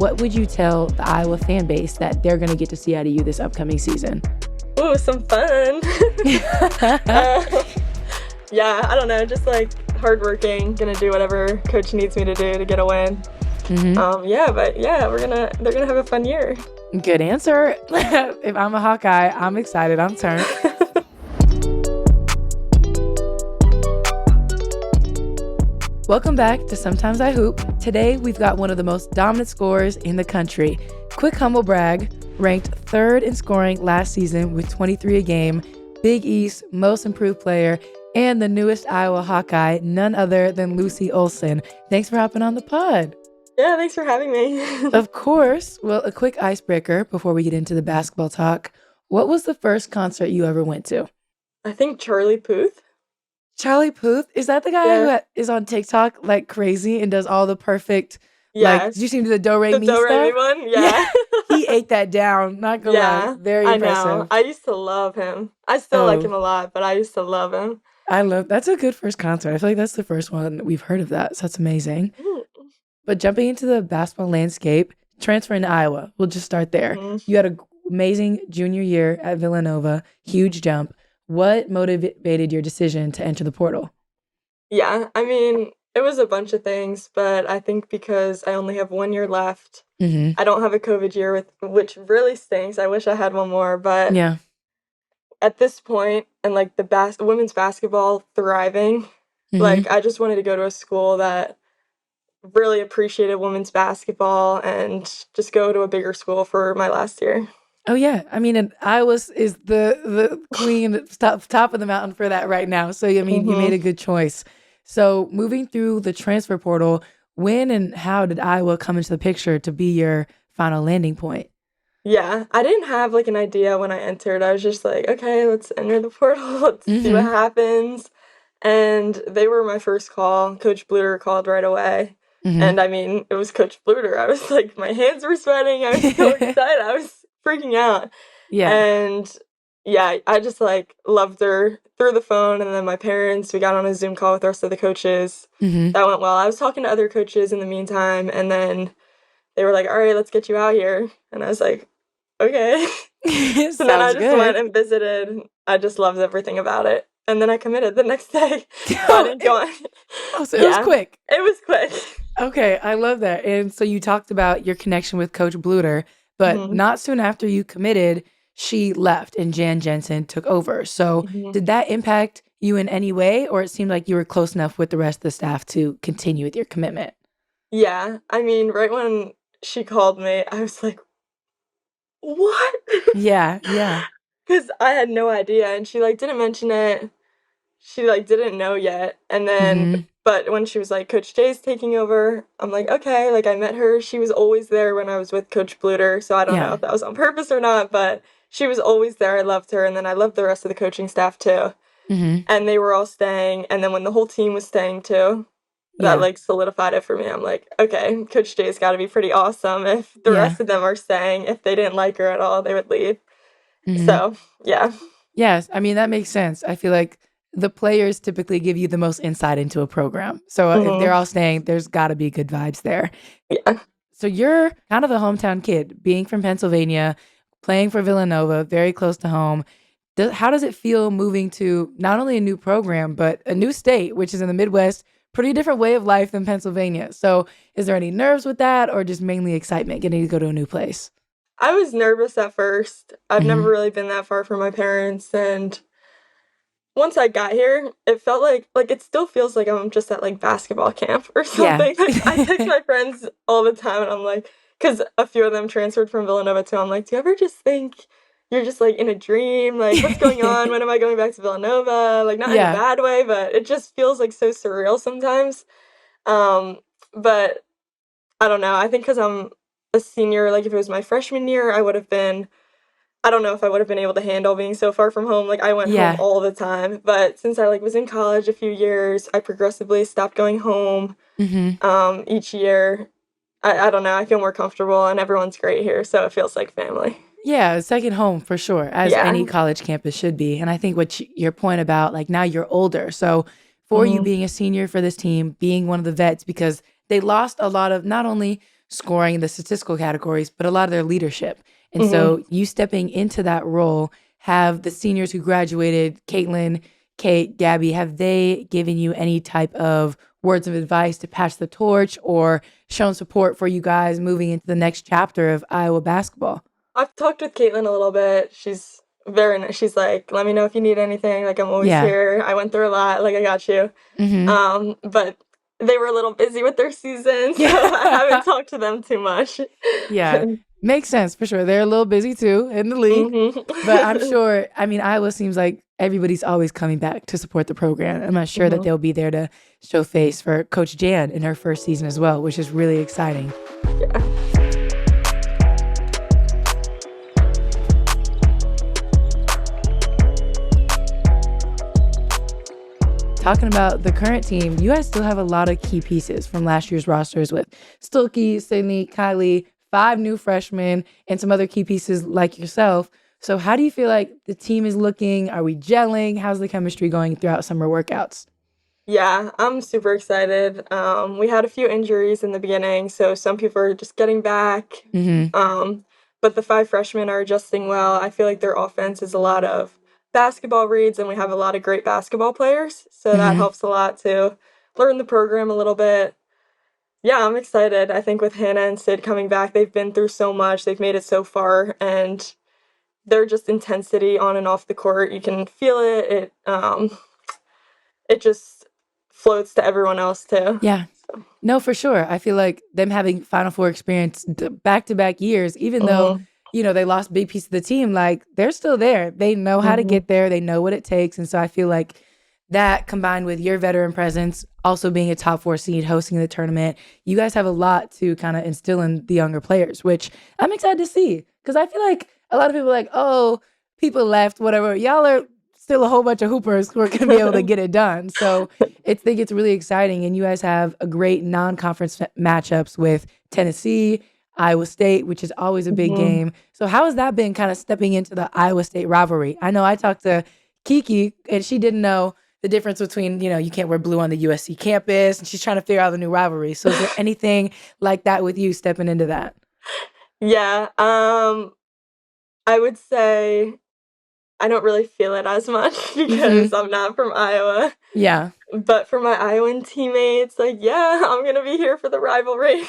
what would you tell the Iowa fan base that they're going to get to see out of you this upcoming season? Ooh, some fun. Yeah, I don't know, just like hardworking, gonna do whatever coach needs me to do to get a win. They're gonna have a fun year. Good answer. If I'm a Hawkeye, I'm excited. I'm turned. Welcome back to Sometimes I Hoop. Today, we've got one of the most dominant scorers in the country. Quick humble brag, ranked third in scoring last season with 23 a game, Big East Most Improved Player, and the newest Iowa Hawkeye, none other than Lucy Olsen. Thanks for hopping on the pod. Yeah, thanks for having me. Of course. Well, a quick icebreaker before we get into the basketball talk. What was the first concert you ever went to? I think Charlie Puth. Charlie Puth? Is that the guy who is on TikTok like crazy and does all the perfect, did you see him do the Do-Re-Mi stuff? The Do-Re-Mi one? Yeah. He ate that down, not gonna lie. Very impressive. I know. I used to love him. I still like him a lot, but I used to love him. That's a good first concert. I feel like that's the first one we've heard of that, so that's amazing. But jumping into the basketball landscape, transferring to Iowa, we'll just start there. You had an amazing junior year at Villanova, huge jump. What motivated your decision to enter the portal? Yeah, I mean, it was a bunch of things, but I think because I only have 1 year left, I don't have a COVID year, which really stinks. I wish I had one more, but at this point, and like the women's basketball thriving, like I just wanted to go to a school that really appreciated women's basketball and just go to a bigger school for my last year. Oh, yeah. I mean, and Iowa is the queen, top of the mountain for that right now. So, I mean, you made a good choice. So, moving through the transfer portal, when and how did Iowa come into the picture to be your final landing point? Yeah, I didn't have, like, an idea when I entered. I was just like, okay, let's enter the portal. Let's see what happens. And they were my first call. Coach Bluder called right away. And, I mean, it was Coach Bluder. I was like, my hands were sweating. I was so excited. I was freaking out. Yeah. And yeah, I just like loved her through the phone. And then my parents, we got on a Zoom call with the rest of the coaches. That went well. I was talking to other coaches in the meantime, and then they were like, all right, let's get you out here. And I was like, okay. So then I just went and visited. I just loved everything about it. And then I committed the next day. So I didn't go on. Oh, so it was quick. It was quick. Okay, I love that. And so you talked about your connection with Coach Bluder. But not soon after you committed, she left and Jan Jensen took over. So did that impact you in any way, or it seemed like you were close enough with the rest of the staff to continue with your commitment? Yeah. I mean, right when she called me, I was like, what? Yeah. Because I had no idea. And she, like, didn't mention it. She, like, didn't know yet. And then, but when she was like, Coach Jay's taking over, I'm like, okay. Like, I met her. She was always there when I was with Coach Bluder. So I don't know if that was on purpose or not, but she was always there. I loved her. And then I loved the rest of the coaching staff too. And they were all staying. And then when the whole team was staying too, that like solidified it for me. I'm like, okay, Coach Jay's got to be pretty awesome. If the rest of them are staying, if they didn't like her at all, they would leave. So, yeah. Yes. I mean, that makes sense. I feel like the players typically give you the most insight into a program. So if they're all staying, there's got to be good vibes there. Yeah. So you're kind of a hometown kid, being from Pennsylvania, playing for Villanova, very close to home. How does it feel moving to not only a new program, but a new state, which is in the Midwest, pretty different way of life than Pennsylvania? So is there any nerves with that, or just mainly excitement getting to go to a new place? I was nervous at first. I've never really been that far from my parents, and once I got here, it felt like it still feels like I'm just at like basketball camp or something. Yeah. Like, I text my friends all the time, and I'm like, because a few of them transferred from Villanova too. I'm like, do you ever just think you're just like in a dream? Like, what's going on? When am I going back to Villanova? Like, not in a bad way, but it just feels like so surreal sometimes. But I don't know. I think because I'm a senior, like if it was my freshman year, I don't know if I would have been able to handle being so far from home. Like, I went home all the time. But since I was in college a few years, I progressively stopped going home each year. I don't know. I feel more comfortable, and everyone's great here, so it feels like family. Yeah, second home for sure, as any college campus should be. And I think your point about, like, now you're older. So for you being a senior for this team, being one of the vets, because they lost a lot of not only scoring, the statistical categories, but a lot of their leadership. And so you stepping into that role, have the seniors who graduated, Caitlin, Kate, Gabby, have they given you any type of words of advice to pass the torch or shown support for you guys moving into the next chapter of Iowa basketball? I've talked with Caitlin a little bit. She's very nice. She's like, let me know if you need anything. Like, I'm always here. I went through a lot. Like, I got you. But they were a little busy with their season, so I haven't talked to them too much. Yeah, makes sense for sure. They're a little busy too in the league, but I'm sure, I mean, Iowa seems like everybody's always coming back to support the program. I'm not sure that they'll be there to show face for Coach Jan in her first season as well, which is really exciting. Yeah. Talking about the current team, you guys still have a lot of key pieces from last year's rosters with Stuelke, Sydney, Kylie, 5 new freshmen, and some other key pieces like yourself. So how do you feel like the team is looking? Are we gelling? How's the chemistry going throughout summer workouts? Yeah, I'm super excited. We had a few injuries in the beginning, so some people are just getting back. But the 5 freshmen are adjusting well. I feel like their offense is a lot of basketball reads, and we have a lot of great basketball players, so that helps a lot to learn the program a little bit. Yeah, I'm excited. I think with Hannah and Sid coming back, they've been through so much. They've made it so far, and they're just intensity on and off the court. You can feel it. It just floats to everyone else too. Yeah. No, for sure. I feel like them having Final Four experience back-to-back years, even though, they lost a big piece of the team, like, they're still there. They know how to get there. They know what it takes. And so I feel like that combined with your veteran presence, also being a top 4 seed, hosting the tournament, you guys have a lot to kind of instill in the younger players, which I'm excited to see. Because I feel like a lot of people are like, oh, people left, whatever. Y'all are still a whole bunch of hoopers who are going to be able to get it done. So I think it's really exciting. And you guys have a great non-conference matchups with Tennessee, Iowa State, which is always a big game. So how has that been kind of stepping into the Iowa State rivalry? I know I talked to Kiki and she didn't know the difference between, you can't wear blue on the USC campus, and she's trying to figure out the new rivalry. So is there anything like that with you stepping into that? Yeah, I would say I don't really feel it as much because I'm not from Iowa. Yeah. But for my Iowan teammates, like, yeah, I'm going to be here for the rivalry.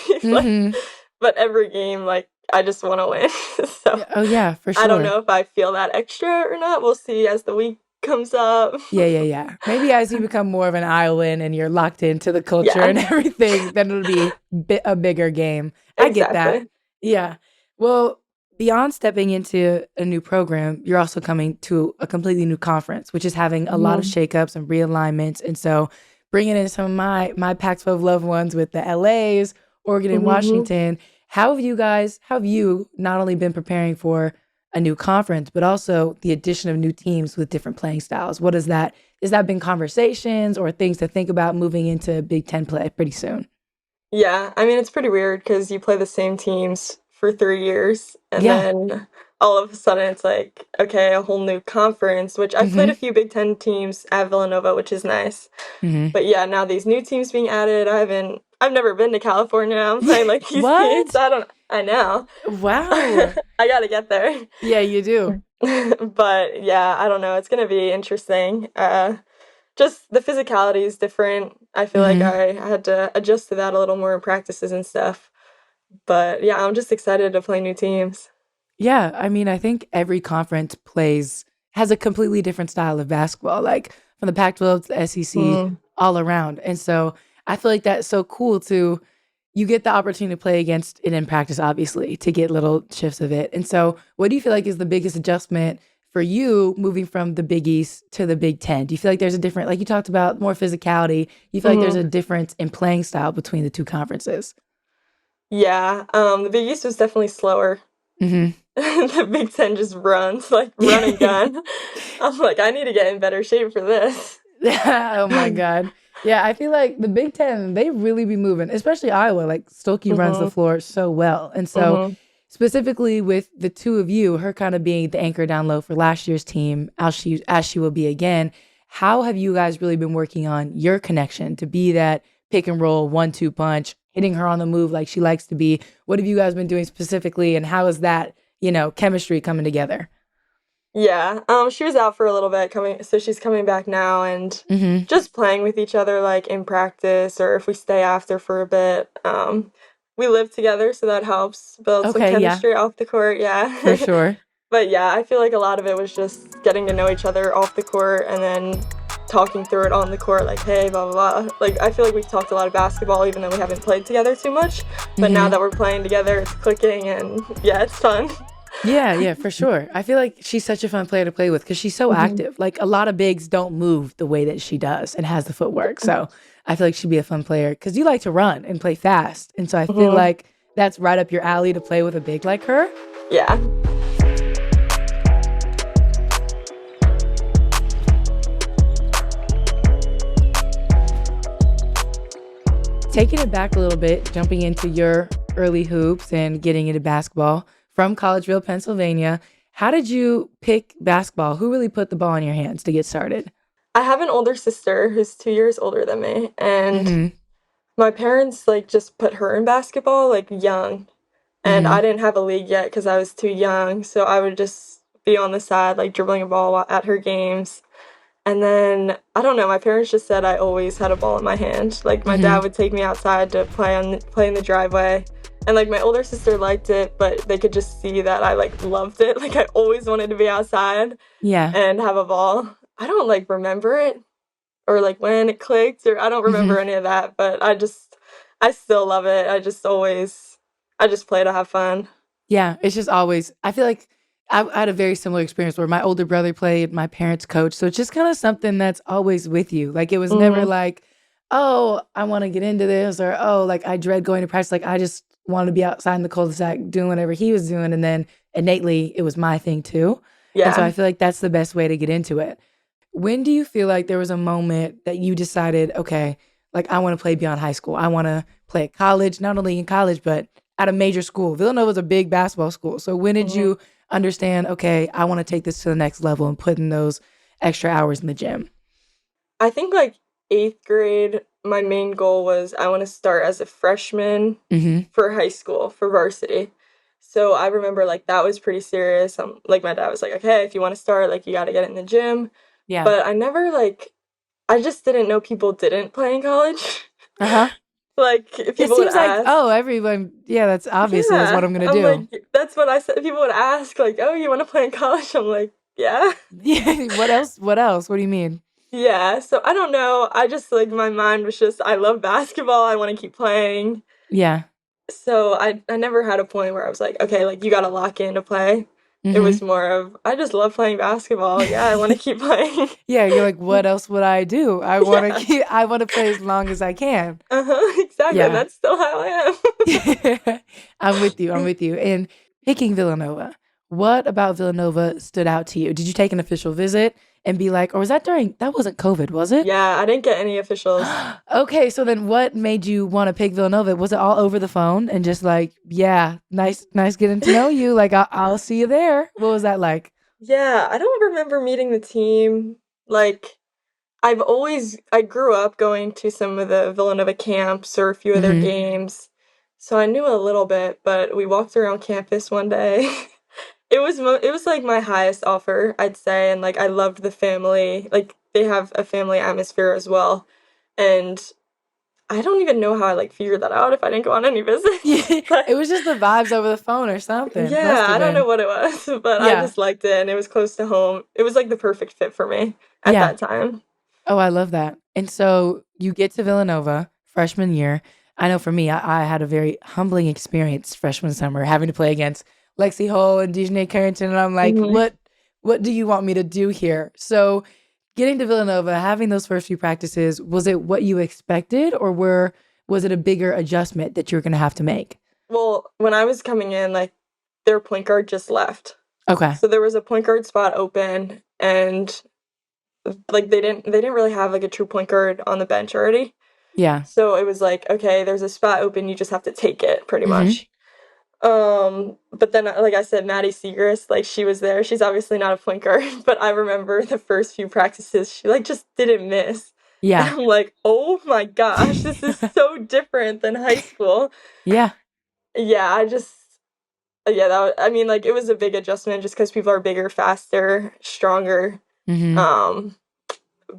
But every game, like, I just want to win. So oh, yeah, for sure. I don't know if I feel that extra or not. We'll see as the week comes up. Yeah. Maybe as you become more of an Iowan and you're locked into the culture and everything, then it'll be a bigger game. I get that. Yeah. Well, beyond stepping into a new program, you're also coming to a completely new conference, which is having a lot of shakeups and realignments. And so bringing in some of my Pac-12 loved ones with the LAs, Oregon and Washington, how have you not only been preparing for a new conference, but also the addition of new teams with different playing styles? What is that? Has that been conversations or things to think about moving into Big Ten play pretty soon? Yeah, I mean, it's pretty weird because you play the same teams for 3 years, and then all of a sudden it's like, okay, a whole new conference, which I've played a few Big Ten teams at Villanova, which is nice. But yeah, now these new teams being added, I've never been to California. I'm playing like these teams. I know. Wow. I gotta get there. Yeah, you do. But yeah, I don't know. It's gonna be interesting. Just the physicality is different. I feel like I had to adjust to that a little more in practices and stuff. But yeah, I'm just excited to play new teams. Yeah, I mean, I think every conference has a completely different style of basketball, like from the Pac-12 to the SEC, all around. And so I feel like that's so cool you get the opportunity to play against it in practice, obviously, to get little shifts of it. And so what do you feel like is the biggest adjustment for you moving from the Big East to the Big Ten? Do you feel like there's a different, like you talked about, more physicality? You feel like there's a difference in playing style between the two conferences? Yeah, the Big East was definitely slower. The Big Ten just runs, like run and gun. I'm like, I need to get in better shape for this. Oh my God. Yeah, I feel like the Big Ten, they really be moving, especially Iowa. Like Stuelke runs the floor so well. And so specifically with the two of you, her kind of being the anchor down low for last year's team, as she will be again, how have you guys really been working on your connection to be that pick and roll 1-2 punch, hitting her on the move like she likes to be. What have you guys been doing specifically, and how is that, chemistry coming together? Yeah, she was out for a little bit so she's coming back now and just playing with each other like in practice or if we stay after for a bit. We live together, so that helps build some Okay, yeah, chemistry off the court, for yeah. sure. But yeah, I feel like a lot of it was just getting to know each other off the court and then talking through it on the court, like, hey, blah, blah, blah. Like, I feel like we've talked a lot of basketball even though we haven't played together too much. But now that we're playing together, it's clicking and yeah, it's fun. Yeah, for sure. I feel like she's such a fun player to play with because she's so active. Like a lot of bigs don't move the way that she does and has the footwork. So I feel like she'd be a fun player because you like to run and play fast. And so I feel like that's right up your alley to play with a big like her. Yeah. Taking it back a little bit, jumping into your early hoops and getting into basketball from Collegeville, Pennsylvania. How did you pick basketball? Who really put the ball in your hands to get started? I have an older sister who's 2 years older than me, and my parents like just put her in basketball like young, and I didn't have a league yet because I was too young, so I would just be on the side like dribbling a ball at her games. And then, I don't know, my parents just said I always had a ball in my hand. Like, my dad would take me outside to play in the driveway. And, like, my older sister liked it, but they could just see that I, like, loved it. Like, I always wanted to be outside and have a ball. I don't, like, remember it or, like, when it clicked or I don't remember any of that. But I still love it. I just play to have fun. Yeah, it's just always, I feel like I had a very similar experience where my older brother played, my parents coached. So it's just kind of something that's always with you. Like it was never like, oh, I want to get into this or, oh, like I dread going to practice. Like I just wanted to be outside in the cul-de-sac doing whatever he was doing. And then innately it was my thing too. Yeah. And so I feel like that's the best way to get into it. When do you feel like there was a moment that you decided, okay, like I want to play beyond high school. I want to play at college, not only in college, but at a major school. Villanova is a big basketball school. So when did you understand, okay, I want to take this to the next level and put in those extra hours in the gym? I think like 8th grade, my main goal was I want to start as a freshman for high school, for varsity. So I remember like that was pretty serious. Like my dad was like, okay, if you want to start, like you got to get in the gym. Yeah. But I never I just didn't know people didn't play in college. Like, if people would ask. It seems like, oh, everyone, that's obviously that's what I'm going to do. Like, that's what I said. People would ask, like, oh, you want to play in college? I'm like, yeah. Yeah, what else? What do you mean? Yeah, so I don't know. I just, like, my mind was just, I love basketball. I want to keep playing. Yeah. So I never had a point where I was like, okay, like, you got to lock in to play. It was more of, I just love playing basketball. Yeah, I want to keep playing. Yeah, you're like, what else would I do? I want to play as long as I can. Exactly. Yeah. That's still how I am. I'm with you. And picking Villanova, what about Villanova stood out to you? Did you take an official visit and be like, or was that wasn't COVID, was it? Yeah, I didn't get any officials. Okay, so then what made you want to pick Villanova? Was it all over the phone and just like, yeah, nice getting to know you. Like, I'll see you there. What was that like? Yeah, I don't remember meeting the team. Like, I grew up going to some of the Villanova camps or a few of their games. So I knew a little bit, but we walked around campus one day. It was like my highest offer, I'd say, and like I loved the family. Like they have a family atmosphere as well, and I don't even know how I like figured that out if I didn't go on any visits. It was just the vibes over the phone or something. Yeah, I don't know what it was, but I just liked it, and it was close to home. It was like the perfect fit for me at that time. Oh, I love that. And so you get to Villanova freshman year. I know for me, I had a very humbling experience freshman summer having to play against Lexi Hull and Dejanay Carrington. And I'm like, what do you want me to do here? So getting to Villanova, having those first few practices, was it what you expected or was it a bigger adjustment that you were going to have to make? Well, when I was coming in, like their point guard just left. Okay. So there was a point guard spot open and like they didn't really have like a true point guard on the bench already. Yeah. So it was like, okay, there's a spot open, you just have to take it pretty much. But then, like I said, Maddy Siegrist, like, she was there. She's obviously not a point guard, but I remember the first few practices, she, like, just didn't miss. Yeah. And I'm like, oh my gosh, this is so different than high school. Yeah. Yeah, I mean, like, it was a big adjustment just because people are bigger, faster, stronger. Mm-hmm. Um,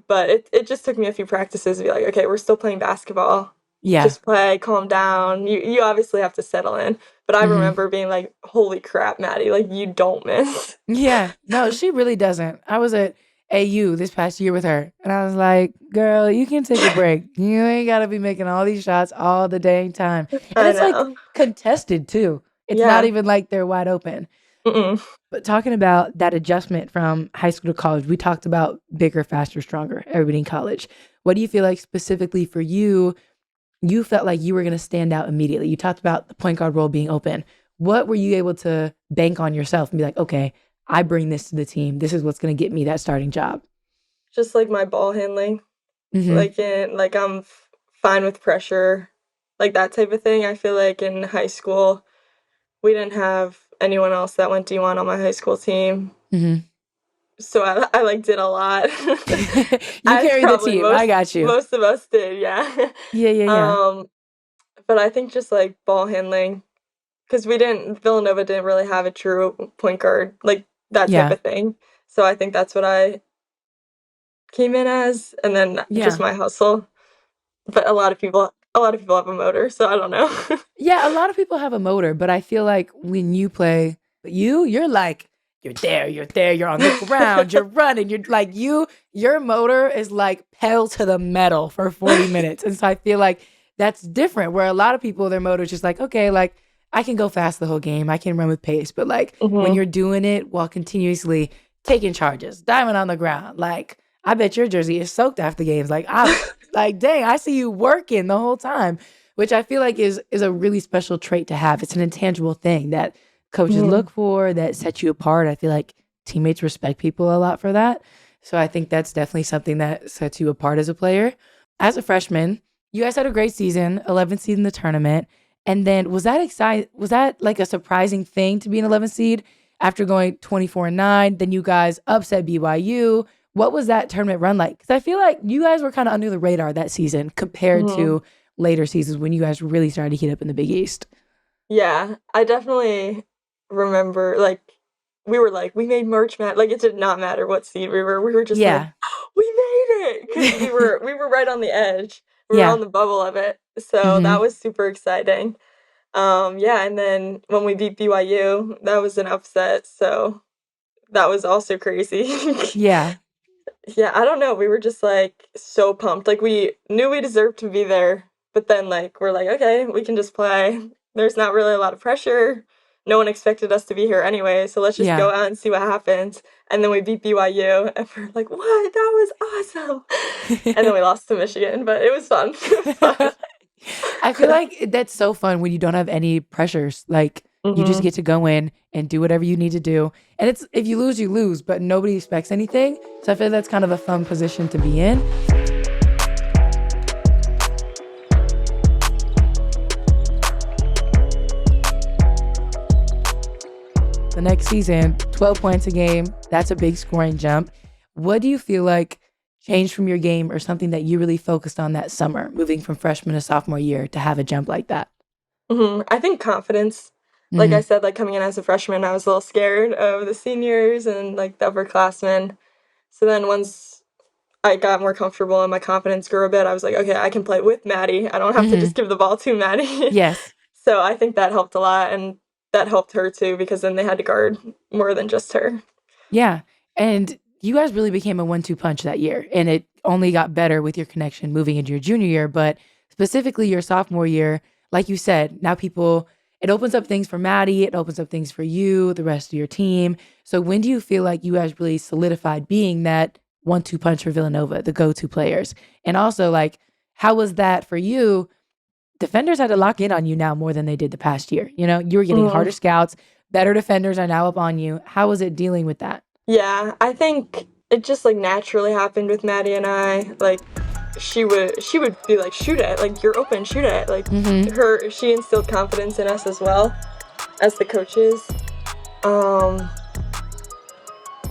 but it just took me a few practices to be like, okay, we're still playing basketball. Yeah. Just play, calm down. You obviously have to settle in. But I Mm-hmm. remember being like, holy crap, Maddy, like, you don't miss. Yeah. No, she really doesn't. I was at AU this past year with her, and I was like, girl, you can take a break. You ain't got to be making all these shots all the dang time. And I it's like know. contested too. It's not Yeah. even like they're wide open. Mm-mm. But talking about that adjustment from high school to college, we talked about bigger, faster, stronger, everybody in college. What do you feel like specifically for you? You felt like you were going to stand out immediately. You talked about the point guard role being open. What were you able to bank on yourself and be like, okay, I bring this to the team. This is what's going to get me that starting job? Just like my ball handling. Mm-hmm. I'm fine with pressure. Like that type of thing. I feel like in high school, we didn't have anyone else that went D1 on my high school team. Mm-hmm. So I like did a lot. You As carry the probably team. I got you. most of us did, yeah. Yeah, yeah, yeah. Um, but I think just like ball handling, because Villanova didn't really have a true point guard, like that type Yeah. of thing. So I think that's what I came in as, and then just Yeah. my hustle. But a lot of people have a motor, so I don't know. Yeah, a lot of people have a motor, but I feel like when you play, you're like, you're there, you're on the ground, you're running, you're like, your motor is like pedal to the metal for 40 minutes. And so I feel like that's different, where a lot of people, their motor is just like, okay, like I can go fast the whole game, I can run with pace. But like when hmm you're doing it while continuously taking charges, diving on the ground, like I bet your jersey is soaked after games. Like I'm like, dang, I see you working the whole time, which I feel like is a really special trait to have. It's an intangible thing that coaches hmm look for that sets you apart. I feel like teammates respect people a lot for that. So I think that's definitely something that sets you apart as a player. As a freshman, you guys had a great season, 11th seed in the tournament. And then was that like a surprising thing to be an 11th seed after going 24-9? Then you guys upset BYU. What was that tournament run like? Because I feel like you guys were kind of under the radar that season compared hmm to later seasons when you guys really started to heat up in the Big East. Yeah, I definitely remember, we made March Madness. Like, it did not matter what seed we were. We were just like, Yeah. we made it because we were right on the edge. We were Yeah. on the bubble of it. So Hmm. that was super exciting. Yeah, and then when we beat BYU, that was an upset. So that was also crazy. Yeah. Yeah, I don't know. We were just like so pumped. Like we knew we deserved to be there, but then like we're like, okay, we can just play. There's not really a lot of pressure. No one expected us to be here anyway, so let's just Yeah. go out and see what happens. And then we beat BYU, and we're like, what? That was awesome. And then we lost to Michigan, but it was fun. It was I feel fun. like that's so fun when you don't have any pressures. Like you just hmm get to go in and do whatever you need to do. And it's if you lose, but nobody expects anything. So I feel that's kind of a fun position to be in. The next season, 12 points a game. That's a big scoring jump. What do you feel like changed from your game or something that you really focused on that summer, moving from freshman to sophomore year to have a jump like that? I think confidence. Like I Mm-hmm. said, like coming in as a freshman, I was a little scared of the seniors and like the upperclassmen. So then once I got more comfortable and my confidence grew a bit, I was like, okay, I can play with Maddy. I don't have to Mm-hmm. just give the ball to Maddy. Yes. So I think that helped a lot, and that helped her too because then they had to guard more than just her. Yeah. And you guys really became a 1-2 punch that year. And it only got better with your connection moving into your junior year. But specifically your sophomore year, like you said, now it opens up things for Maddy. It opens up things for you, the rest of your team. So when do you feel like you guys really solidified being that 1-2 punch for Villanova, the go-to players? And also, like, how was that for you? Defenders had to lock in on you now more than they did the past year. You know, you were getting Mm, harder scouts, better defenders are now up on you. How was it dealing with that? yeah, I think it just like naturally happened with Maddy and I. Like she would be like, shoot it, like you're open, shoot it. Like Mm-hmm. she instilled confidence in us as well as the coaches. Um,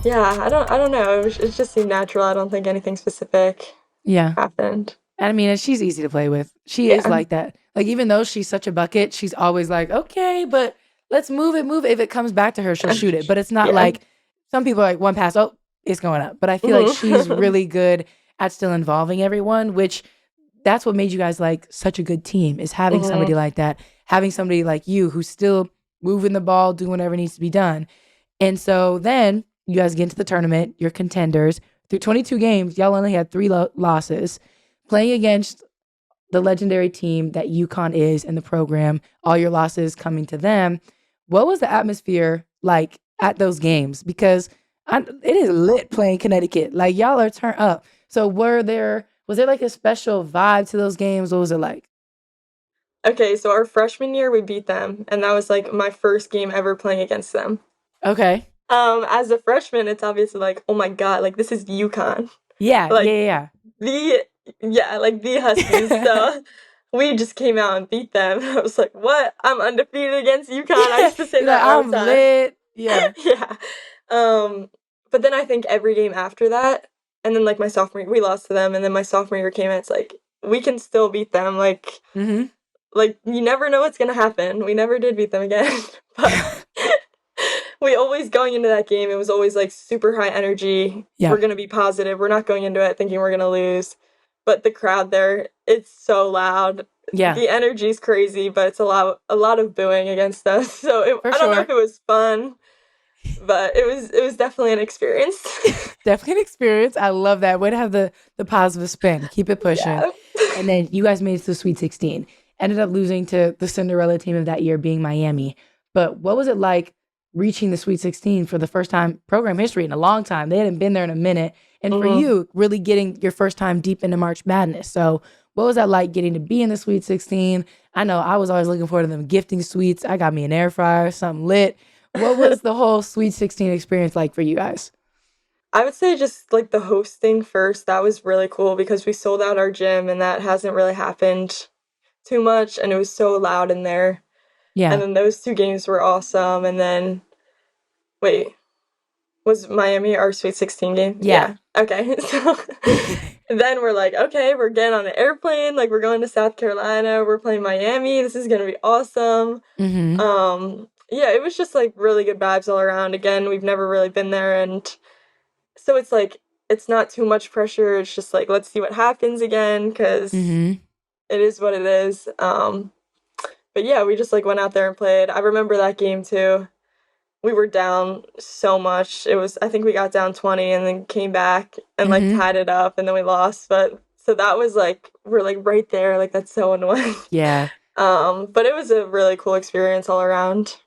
yeah, I don't know. It just seemed natural. I don't think anything specific. happened. And I mean, and she's easy to play with. She is Yeah. like that. Like, even though she's such a bucket, she's always like, okay, but let's move it, move it. If it comes back to her, she'll shoot it. But it's not Yeah. like some people are like, one pass, oh, it's going up. But I feel like she's Mhm. really good at still involving everyone, which that's what made you guys like such a good team, is having somebody Mhm. like that, having somebody like you who's still moving the ball, doing whatever needs to be done. And so then you guys get into the tournament, you're contenders. Through 22 games, y'all only had 3 losses. Playing against the legendary team that UConn is in the program, all your losses coming to them. What was the atmosphere like at those games? Because it is lit playing Connecticut. Like, y'all are turned up. So was there like a special vibe to those games? What was it like? Okay, so our freshman year we beat them, and that was like my first game ever playing against them. Okay. As a freshman, it's obviously like, oh my god, like this is UConn. Yeah, Like yeah, the like the Huskies. yeah. So we just came out and beat them. I was like, what? I'm undefeated against UConn. I Yeah. used to say You're like, that all I'm the time. lit. Yeah. Yeah. But then I think every game after that, and then like my sophomore year, we lost to them, and then my sophomore year came and it's like we can still beat them. Mm-hmm. Like you never know what's gonna happen. We never did beat them again, but we always going into that game, it was always like super high energy. Yeah. We're gonna be positive. We're not going into it thinking we're gonna lose. But the crowd there, it's so loud. Yeah. The energy's crazy, but it's a lot of booing against us. So For I don't know sure. if it was fun, but it was definitely an experience. Definitely an experience. I love that. Way to have the positive spin. Keep it pushing. Yeah. And then you guys made it to the Sweet 16. Ended up losing to the Cinderella team of that year, being Miami. But what was it like reaching the Sweet 16 for the first time, program history, in a long time? They hadn't been there in a minute. And for Mhm. you, really getting your first time deep into March Madness. So what was that like getting to be in the Sweet 16? I know I was always looking forward to them gifting sweets. I got me an air fryer, something lit. What was the whole Sweet 16 experience like for you guys? I would say just like the hosting first, that was really cool because we sold out our gym and that hasn't really happened too much and it was so loud in there. And Yeah. then those two games were awesome. And then, wait, was Miami our Sweet 16 game? Yeah. Yeah. Okay. So then we're like, okay, we're getting on an airplane. Like, we're going to South Carolina. We're playing Miami. This is going to be awesome. Mm-hmm. Yeah, it was just like really good vibes all around. Again, we've never really been there. And so it's like, it's not too much pressure. It's just like, let's see what happens again because Mm-hmm. it is what it is. But yeah, we just like went out there and played. I remember that game too. We were down so much. It was I think we got down 20 and then came back and like Mm-hmm. tied it up and then we lost. But so that was like we're like right there. Like that's so annoying. Yeah, But it was a really cool experience all around.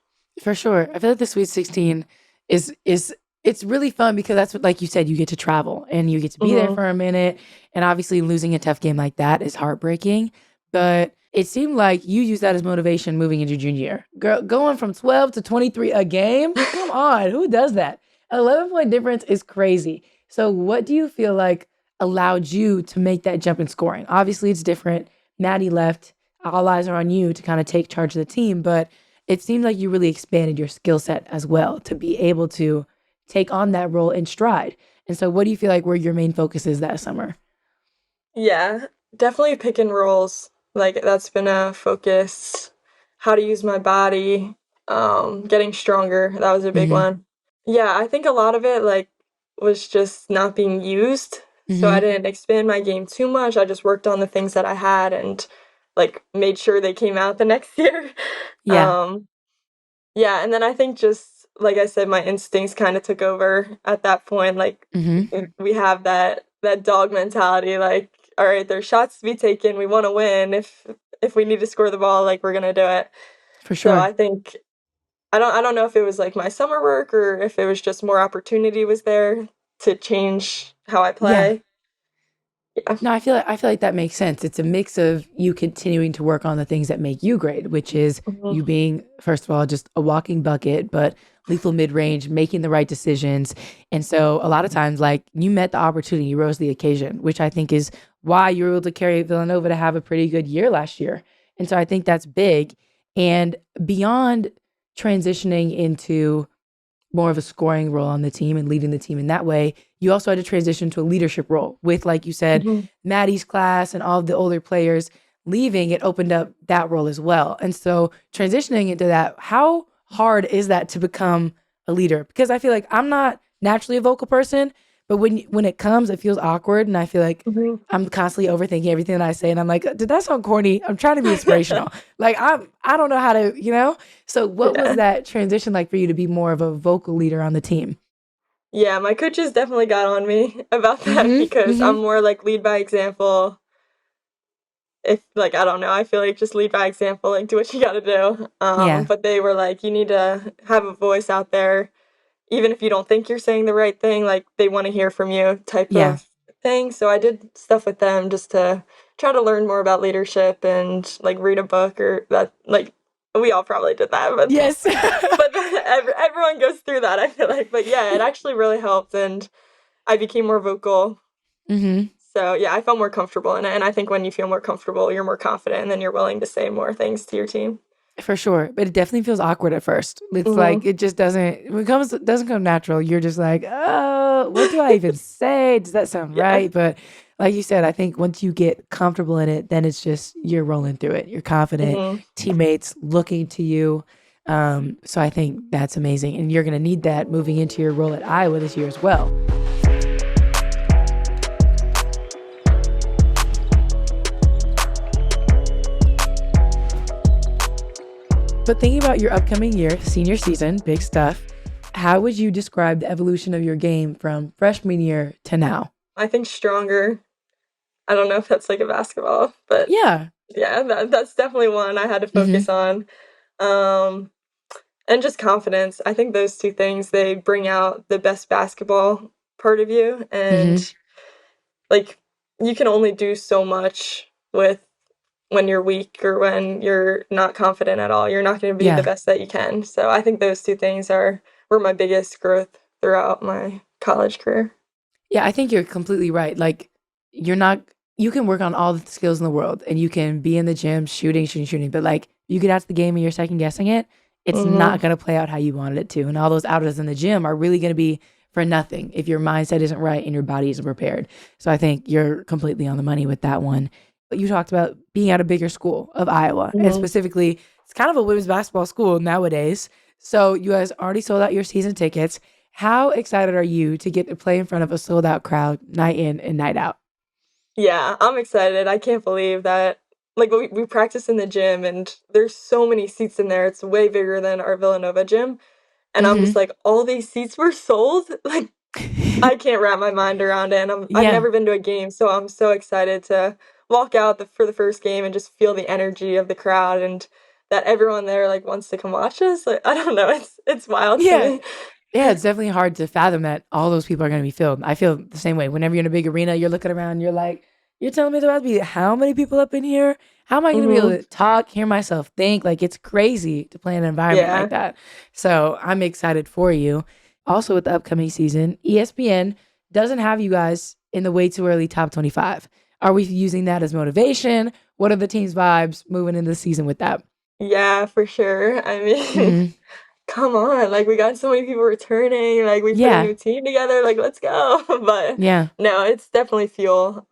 for sure. I feel like the Sweet 16 is it's really fun because that's what, like you said, you get to travel and you get to be there Mhm. for a minute. And obviously losing a tough game like that is heartbreaking. But it seemed like you used that as motivation moving into junior year. Girl, going from 12 to 23 a game? Come on, who does that? 11-point difference is crazy. So what do you feel like allowed you to make that jump in scoring? Obviously it's different. Maddie left. All eyes are on you to kind of take charge of the team, but it seemed like you really expanded your skill set as well to be able to take on that role in stride. And so, what do you feel like were your main focuses that summer? Yeah, definitely pick and rolls. Like that's been a focus. How to use my body, getting stronger. That was a big Mm-hmm. one. Yeah, I think a lot of it like was just not being used. So I Mm-hmm. didn't expand my game too much. I just worked on the things that I had and like made sure they came out the next year. Yeah. Um, yeah, and then I think just like I said, my instincts kind of took over at that point. Like Mm-hmm. we have that dog mentality. Like, all right, there's shots to be taken. We want to win. If we need to score the ball, like we're gonna do it. For So sure. I think I don't know if it was like my summer work or if it was just more opportunity was there to change how I Yeah. play. Yeah. No, I feel like that makes sense. It's a mix of you continuing to work on the things that make you great, which is Mhm. you being, first of all, just a walking bucket, but lethal mid range, making the right decisions. And so a lot of times, like you met the opportunity, you rose the occasion, which I think is why you were able to carry Villanova to have a pretty good year last year. And so I think that's big. And beyond transitioning into more of a scoring role on the team and leading the team in that way, you also had to transition to a leadership role with, like you said, Maddy's class and all of the older players leaving. It opened up that role as well. And so transitioning into that, how hard is that to become a leader? Because I feel like I'm not naturally a vocal person, but when it comes, it feels awkward. And I feel like I'm constantly overthinking everything that I say. And I'm like, did that sound corny? I'm trying to be inspirational. Like, I don't know how to. So what was that transition like for you to be more of a vocal leader on the team? Yeah, my coaches definitely got on me about that because I'm more like lead by example. If like, I don't know, I feel like just lead by example, like do what you gotta do. Yeah. But they were like, you need to have a voice out there, even if you don't think you're saying the right thing, like they want to hear from you type Yeah. of thing. So I did stuff with them just to try to learn more about leadership and like read a book or that, like we all probably did that, but Yes. but everyone goes through that, I feel like. But yeah, it actually really helped, and I became more vocal. So yeah, I felt more comfortable in it, and I think when you feel more comfortable, you're more confident, and then you're willing to say more things to your team. For sure. But it definitely feels awkward at first. It's like it just doesn't come natural. You're just like, oh, what do I even say? Does that sound right? But like you said, I think once you get comfortable in it, then it's just you're rolling through it. You're confident, teammates looking to you. So I think that's amazing. And you're gonna need that moving into your role at Iowa this year as well. But thinking about your upcoming year, senior season, big stuff, how would you describe the evolution of your game from freshman year to now? I think stronger. I don't know if that's like a basketball, but Yeah. that's definitely one I had to focus on. And just confidence. I think those two things, they bring out the best basketball part of you. And like you can only do so much with when you're weak or when you're not confident at all. You're not going to be the best that you can. So I think those two things were my biggest growth throughout my college career. Yeah, I think you're completely right. Like you can work on all the skills in the world and you can be in the gym shooting, but like you get out to the game and you're second guessing it, it's not going to play out how you wanted it to. And all those outers in the gym are really going to be for nothing if your mindset isn't right and your body isn't prepared. So I think you're completely on the money with that one. But you talked about being at a bigger school of Iowa, and specifically, it's kind of a women's basketball school nowadays. So you guys already sold out your season tickets. How excited are you to get to play in front of a sold out crowd night in and night out? Yeah, I'm excited. I can't believe that. Like we practice in the gym and there's so many seats in there. It's way bigger than our Villanova gym. And I'm just like, all these seats were sold? Like I can't wrap my mind around it. And I've never been to a game, so I'm so excited to walk out for the first game and just feel the energy of the crowd and that everyone there like wants to come watch us. Like I don't know, it's wild to me. Yeah, it's definitely hard to fathom that all those people are going to be filled. I feel the same way. Whenever you're in a big arena, you're looking around, you're like, you're telling me there about to be how many people up in here? How am I going to be able to talk, hear myself think? Like, it's crazy to play in an environment like that. So I'm excited for you. Also, with the upcoming season, ESPN doesn't have you guys in the way too early top 25. Are we using that as motivation? What are the team's vibes moving into the season with that? Yeah, for sure. I mean, come on, like we got so many people returning, like we put a new team together, like let's go. But no, it's definitely fuel.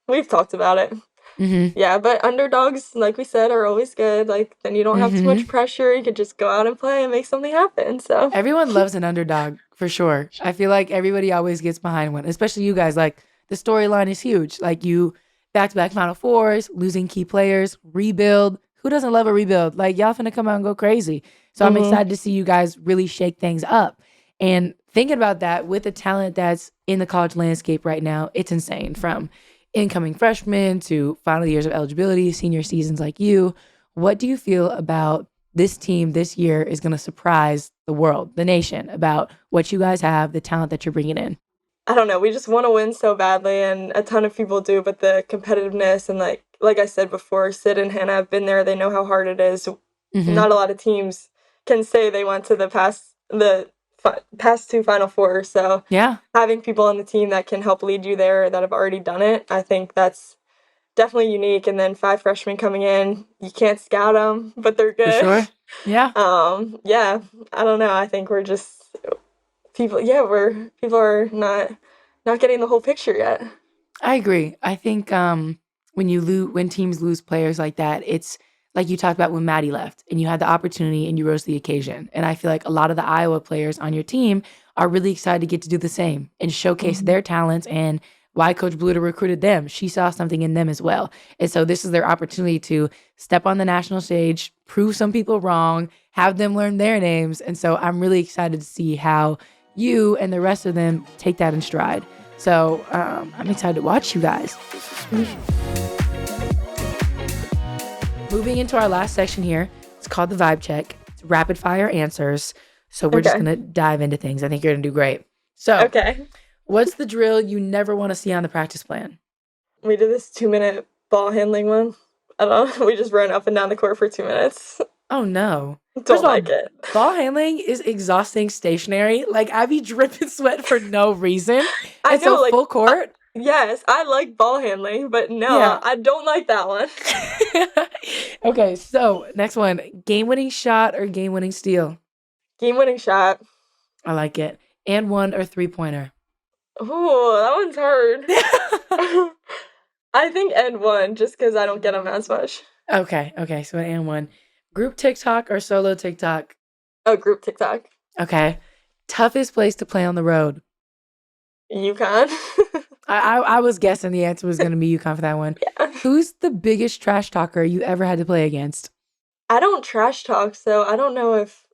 We've talked about it. Yeah, but underdogs, like we said, are always good. Like then you don't have too much pressure. You could just go out and play and make something happen. So everyone loves an underdog for sure. I feel like everybody always gets behind one, especially you guys. Like the storyline is huge. Like you back-to-back Final Fours, losing key players, rebuild. Who doesn't love a rebuild? Like y'all finna come out and go crazy. So I'm excited to see you guys really shake things up. And thinking about that with the talent that's in the college landscape right now, it's insane. From incoming freshmen to final years of eligibility, senior seasons like you. What do you feel about this team this year is going to surprise the world, the nation, about what you guys have, the talent that you're bringing in? I don't know. We just want to win so badly, and a ton of people do. But the competitiveness and like I said before, Sid and Hannah have been there. They know how hard it is. Not a lot of teams can say they went to the past two Final Fours. So having people on the team that can help lead you there that have already done it, I think that's definitely unique. And then 5 freshmen coming in, you can't scout them, but they're good. For sure. Yeah. Yeah. I don't know. I think we're just people. Yeah, people are not not getting the whole picture yet. I agree. I think when teams lose players like that, it's like you talked about when Maddy left and you had the opportunity and you rose to the occasion. And I feel like a lot of the Iowa players on your team are really excited to get to do the same and showcase their talents and why Coach Bluder recruited them. She saw something in them as well. And so this is their opportunity to step on the national stage, prove some people wrong, have them learn their names. And so I'm really excited to see how you and the rest of them take that in stride. So I'm excited to watch you guys. Moving into our last section here, it's called the vibe check. It's rapid fire answers. So we're just going to dive into things. I think you're going to do great. So what's the drill you never want to see on the practice plan? We did this 2-minute ball handling one. I don't know. We just ran up and down the court for 2 minutes. Oh, no. Don't like it. Ball handling is exhausting stationary. Like, I be dripping sweat for no reason. And so full court? Yes, I like ball handling, but no, I don't like that one. Okay, so next one. Game-winning shot or game-winning steal? Game-winning shot. I like it. And one or three-pointer? Oh, that one's hard. I think and one, just because I don't get them as much. Okay, so an and one. Group TikTok or solo TikTok? Oh, group TikTok. Okay. Toughest place to play on the road? UConn. I was guessing the answer was going to be UConn for that one. Yeah. Who's the biggest trash talker you ever had to play against? I don't trash talk, so I don't know if...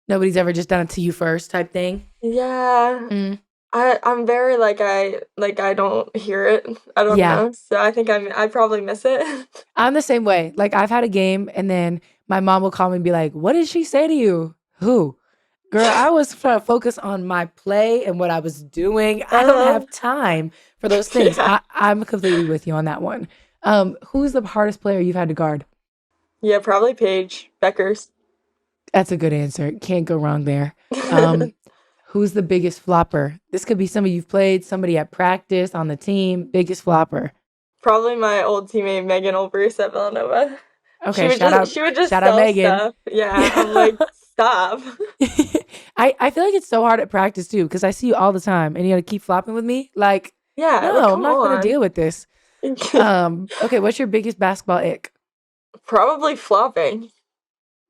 Nobody's ever just done it to you first type thing? Yeah. I'm very I don't hear it. I don't know. So I think I probably miss it. I'm the same way. Like, I've had a game and then my mom will call me and be like, what did she say to you? Who? Girl, I was trying to focus on my play and what I was doing. I don't have time for those things. Yeah. I'm completely with you on that one. Who's the hardest player you've had to guard? Yeah, probably Paige Beckers. That's a good answer. Can't go wrong there. Who's the biggest flopper? This could be somebody you've played, somebody at practice, on the team. Biggest flopper. Probably my old teammate Megan Olbrus at Villanova. Okay, she would just sell Megan. Stuff. Yeah, I'm like, stop. I feel like it's so hard at practice too, because I see you all the time and you gotta keep flopping with me. Like, yeah, no, I'm not gonna deal with this. Okay, what's your biggest basketball ick? Probably flopping.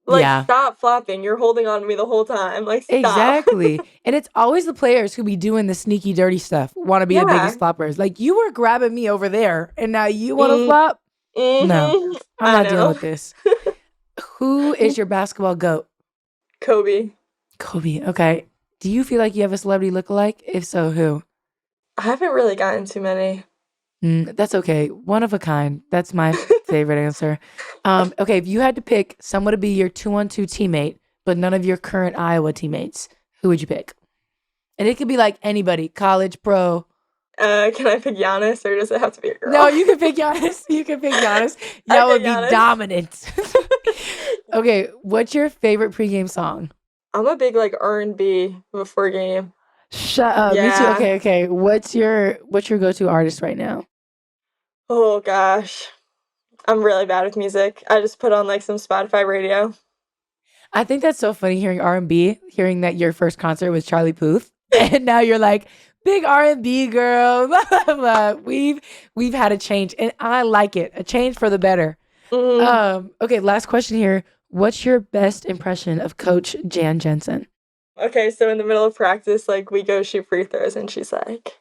Stop flopping. You're holding on to me the whole time. Like, stop. Exactly. And it's always the players who be doing the sneaky, dirty stuff, want to be the biggest floppers. Like, you were grabbing me over there, and now you want to flop? No, I'm not dealing with this. Who is your basketball GOAT? Kobe. Okay. Do you feel like you have a celebrity lookalike? If so, who? I haven't really gotten too many. That's okay. One of a kind. That's my favorite answer. Okay, if you had to pick someone to be your 2-on-2 teammate, but none of your current Iowa teammates, who would you pick? And it could be like anybody, college, pro. Can I pick Giannis, or does it have to be a girl? No, you can pick Giannis. That would be dominant. Okay, what's your favorite pregame song? I'm a big R&B before game. Shut up. Yeah. Me too. Okay. What's your go-to artist right now? Oh gosh. I'm really bad with music. I just put on some Spotify radio. I think that's so funny hearing R&B, hearing that your first concert was Charlie Puth, and now you're like, big R&B girl. Blah, blah, blah. We've had a change, and I like it. A change for the better. Mm-hmm. Okay, last question here. What's your best impression of Coach Jan Jensen? Okay, so in the middle of practice, we go shoot free throws, and she's like,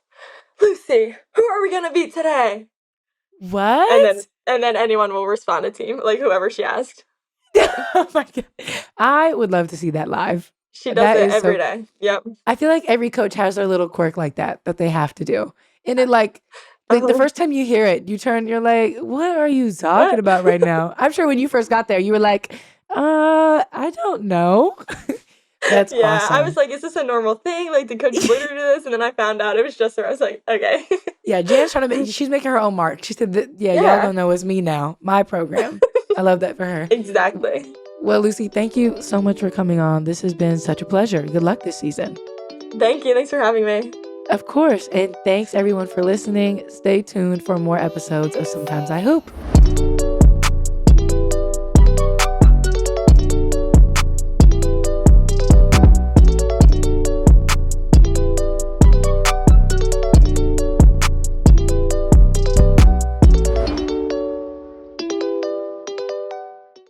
Lucy, who are we gonna beat today? What? And then anyone will respond to team, whoever she asked. Oh my God. I would love to see that live. She does it every day. Yep. I feel like every coach has their little quirk like that they have to do. And then the first time you hear it, you're like, what are you talking about right now? I'm sure when you first got there, you were like, I don't know. That's awesome. I was like, is this a normal thing? Did Coach Bluder do this? And then I found out it was just her. I was like, okay. Yeah, Jan's she's making her own mark. She said, y'all don't know it's me now. My program. I love that for her. Exactly. Well, Lucy, thank you so much for coming on. This has been such a pleasure. Good luck this season. Thank you. Thanks for having me. Of course. And thanks everyone for listening. Stay tuned for more episodes of Sometimes I Hoop.